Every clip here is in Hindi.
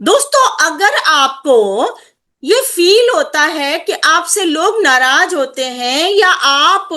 दोस्तों, अगर आपको ये फील होता है कि आपसे लोग नाराज होते हैं या आप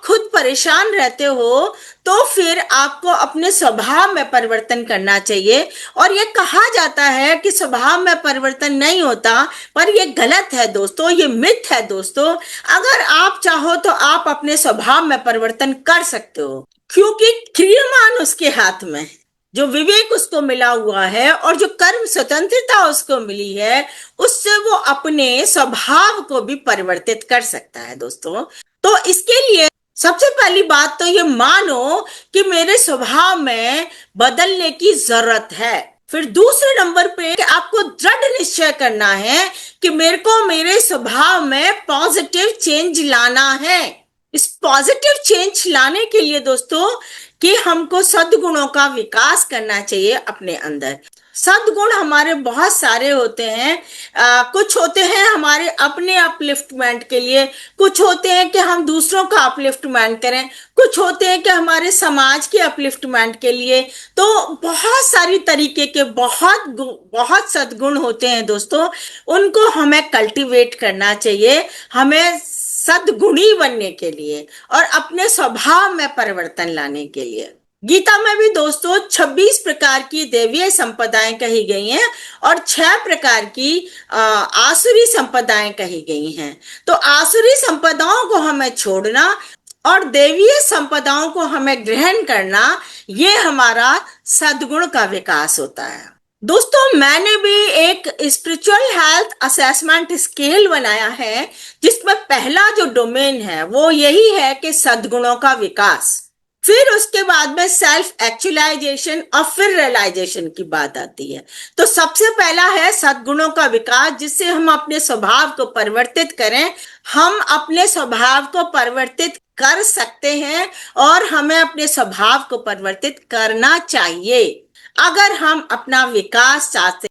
खुद परेशान रहते हो, तो फिर आपको अपने स्वभाव में परिवर्तन करना चाहिए। और ये कहा जाता है कि स्वभाव में परिवर्तन नहीं होता, पर ये गलत है दोस्तों, ये मिथ है दोस्तों। अगर आप चाहो तो आप अपने स्वभाव में परिवर्तन कर सकते हो, क्योंकि क्रियामान उसके हाथ में है। जो विवेक उसको मिला हुआ है और जो कर्म स्वतंत्रता उसको मिली है, उससे वो अपने स्वभाव को भी परिवर्तित कर सकता है दोस्तों। तो इसके लिए सबसे पहली बात तो ये मानो कि मेरे स्वभाव में बदलने की जरूरत है। फिर दूसरे नंबर पे कि आपको दृढ़ निश्चय करना है कि मेरे को मेरे स्वभाव में पॉजिटिव चेंज लाना है। इस पॉजिटिव चेंज लाने के लिए दोस्तों कि हमको सद्गुणों का विकास करना चाहिए अपने अंदर। सद्गुण हमारे बहुत सारे होते हैं। कुछ होते हैं हमारे अपने अपलिफ्टमेंट के लिए, कुछ होते हैं कि हम दूसरों का अपलिफ्टमेंट करें, कुछ होते हैं कि हमारे समाज के अपलिफ्टमेंट के लिए। तो बहुत सारी तरीके के बहुत सद्गुण होते हैं दोस्तों। उनको हमें कल्टीवेट करना चाहिए, हमें सद्गुणी बनने के लिए और अपने स्वभाव में परिवर्तन लाने के लिए। गीता में भी दोस्तों 26 प्रकार की दैवीय संपदाएं कही गई हैं और 6 प्रकार की आसुरी संपदाएं कही गई हैं। तो आसुरी संपदाओं को हमें छोड़ना और दैवीय संपदाओं को हमें ग्रहण करना, ये हमारा सद्गुण का विकास होता है। दोस्तों, मैंने भी एक स्पिरिचुअल हेल्थ असेसमेंट स्केल बनाया है, जिसमें पहला जो डोमेन है वो यही है कि सद्गुणों का विकास। फिर उसके बाद में सेल्फ एक्चुअलाइजेशन और फिर रियलाइजेशन की बात आती है। तो सबसे पहला है सद्गुणों का विकास, जिससे हम अपने स्वभाव को परिवर्तित करें। हम अपने स्वभाव को परिवर्तित कर सकते हैं और हमें अपने स्वभाव को परिवर्तित करना चाहिए अगर हम अपना विकास चाहते